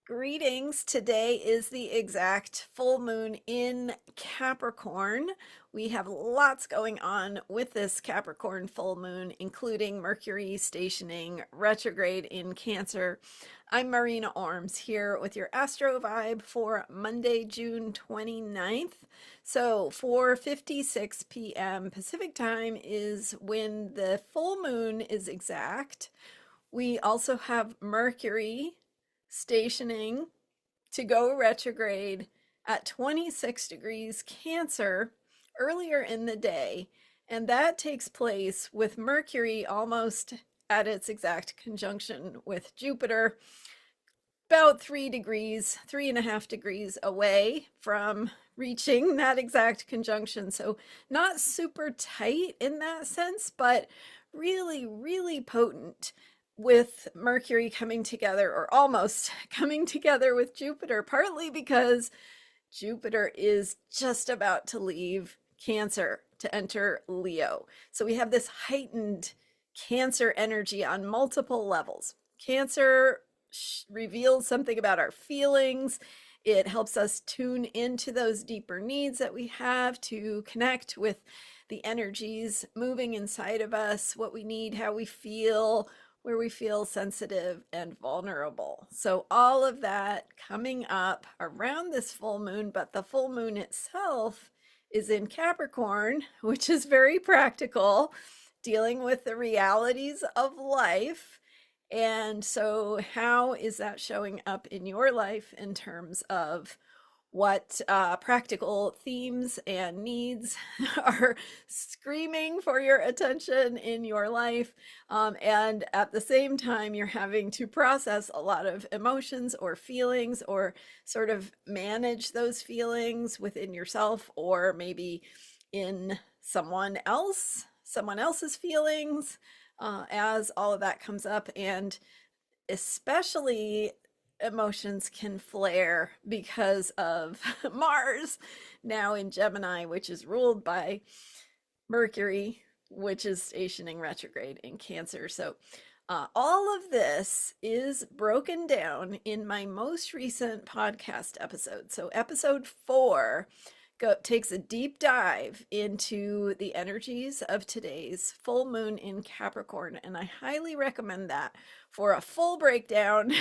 Greetings. Today is the exact full moon in Capricorn. We have lots going on with this Capricorn full moon, including Mercury stationing retrograde in Cancer. I'm Marina Orms here with your Astro vibe for Monday, June 29th. So 4:56 p.m. Pacific time is when the full moon is exact. We also have Mercury stationing to go retrograde at 26 degrees Cancer earlier in the day. And that takes place with Mercury almost at its exact conjunction with Jupiter, about 3 degrees, 3.5 degrees away from reaching that exact conjunction. So not super tight in that sense, but really, really potent with Mercury coming together, or almost coming together with Jupiter, partly because Jupiter is just about to leave Cancer to enter Leo. So we have this heightened Cancer energy on multiple levels. Cancer reveals something about our feelings. It helps us tune into those deeper needs that we have to connect with the energies moving inside of us, what we need, how we feel, where we feel sensitive and vulnerable. So all of that coming up around this full moon, but the full moon itself is in Capricorn, which is very practical, dealing with the realities of life. And so how is that showing up in your life in terms of what practical themes and needs are screaming for your attention in your life? And at the same time, you're having to process a lot of emotions or feelings, or sort of manage those feelings within yourself, or maybe in someone else's feelings, as all of that comes up. And especially emotions can flare because of Mars now in Gemini, which is ruled by Mercury, which is stationing retrograde in Cancer. So all of this is broken down in my most recent podcast episode. So episode 4 takes a deep dive into the energies of today's full moon in Capricorn, and I highly recommend that for a full breakdown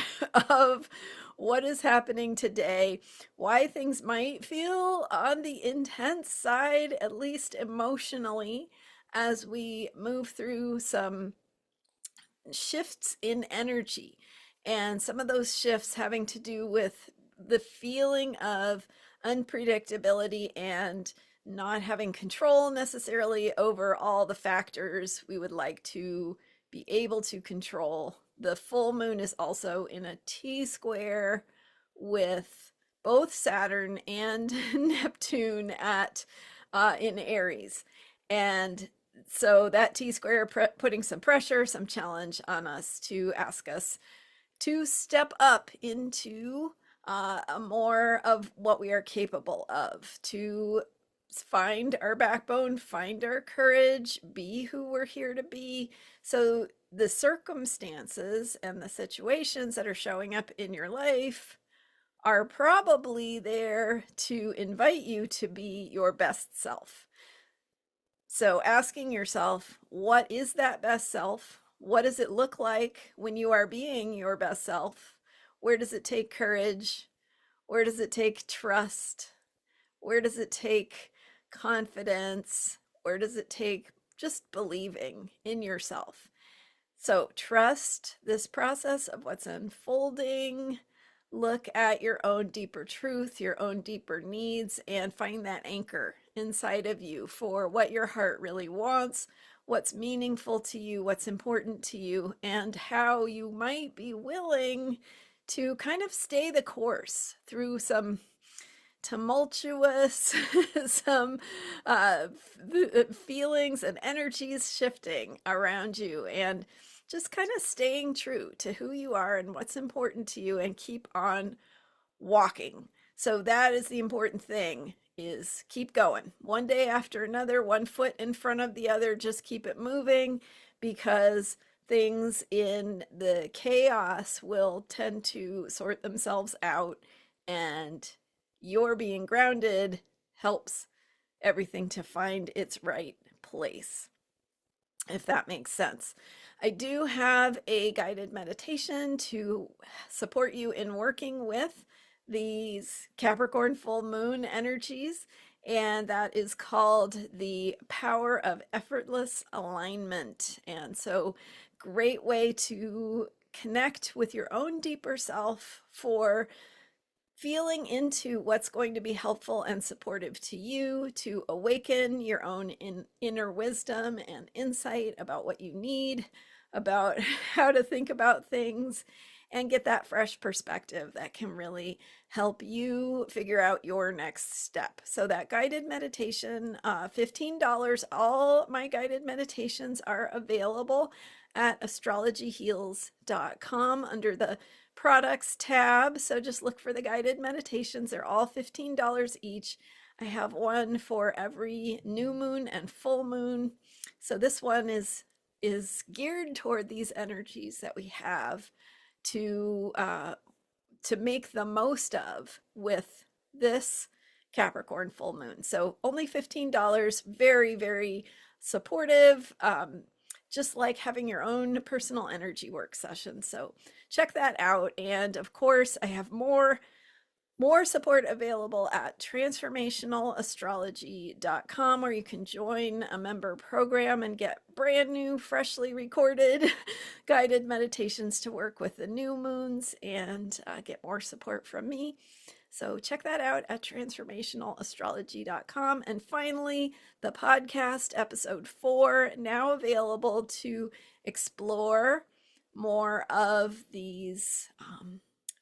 of what is happening today, why things might feel on the intense side, at least emotionally, as we move through some shifts in energy, and some of those shifts having to do with the feeling of unpredictability and not having control necessarily over all the factors we would like to be able to control. The full moon is also in a T-square with both Saturn and Neptune at in Aries. And so that T-square putting some pressure, some challenge on us to ask us to step up into more of what we are capable of, to find our backbone, find our courage, be who we're here to be. So the circumstances and the situations that are showing up in your life are probably there to invite you to be your best self. So asking yourself, what is that best self? What does it look like when you are being your best self? Where does it take courage? Where does it take trust? Where does it take confidence? Where does it take just believing in yourself? So trust this process of what's unfolding. Look at your own deeper truth, your own deeper needs, and find that anchor inside of you for what your heart really wants, what's meaningful to you, what's important to you, and how you might be willing to kind of stay the course through some tumultuous, some feelings and energies shifting around you, and just kind of staying true to who you are and what's important to you, and keep on walking. So that is the important thing, is keep going one day after another, one foot in front of the other. Just keep it moving, because things in the chaos will tend to sort themselves out, and your being grounded helps everything to find its right place, if that makes sense. I do have a guided meditation to support you in working with these Capricorn full moon energies, and that is called the Power of Effortless Alignment. And so, great way to connect with your own deeper self for feeling into what's going to be helpful and supportive to you, to awaken your own inner wisdom and insight about what you need, about how to think about things, and get that fresh perspective that can really help you figure out your next step. So that guided meditation, $15. All my guided meditations are available at astrologyheals.com under the products tab. So just look for the guided meditations. They're all $15 each. I have one for every new moon and full moon. So this one is geared toward these energies that we have to make the most of with this Capricorn full moon. So only $15, very, very supportive. Just like having your own personal energy work session. So check that out. And of course, I have more support available at transformationalastrology.com, where you can join a member program and get brand new, freshly recorded guided meditations to work with the new moons and get more support from me. So check that out at transformationalastrology.com. And finally, the podcast, episode 4, now available to explore more of these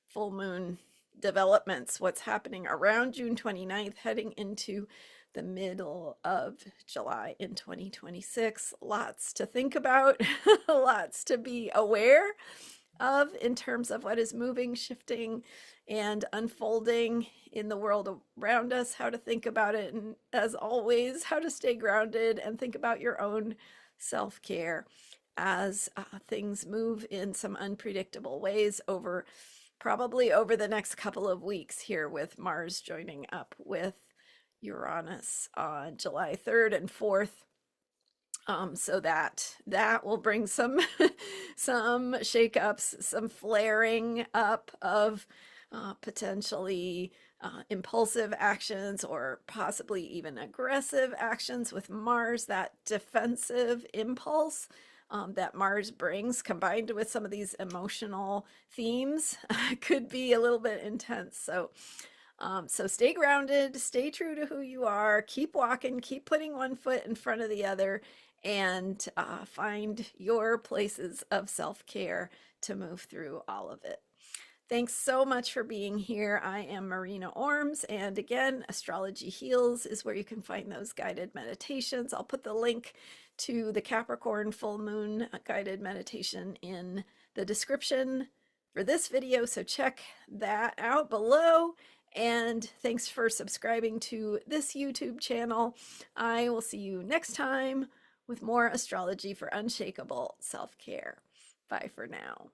full moon developments, what's happening around June 29th, heading into the middle of July in 2026. Lots to think about, lots to be aware of in terms of what is moving, shifting, and unfolding in the world around us, how to think about it, and as always, how to stay grounded and think about your own self-care as things move in some unpredictable ways probably over the next couple of weeks here, with Mars joining up with Uranus on July 3rd and 4th. So that will bring some shakeups, some flaring up of potentially impulsive actions, or possibly even aggressive actions with Mars. That defensive impulse that Mars brings, combined with some of these emotional themes, could be a little bit intense. So stay grounded, stay true to who you are, keep walking, keep putting one foot in front of the other, and find your places of self-care to move through all of it. Thanks so much for being here. I am Marina Orms, and again, Astrology Heals is where you can find those guided meditations. I'll put the link to the Capricorn full moon guided meditation in the description for this video, so check that out below. And thanks for subscribing to this YouTube channel. I will see you next time with more astrology for unshakable self-care. Bye for now.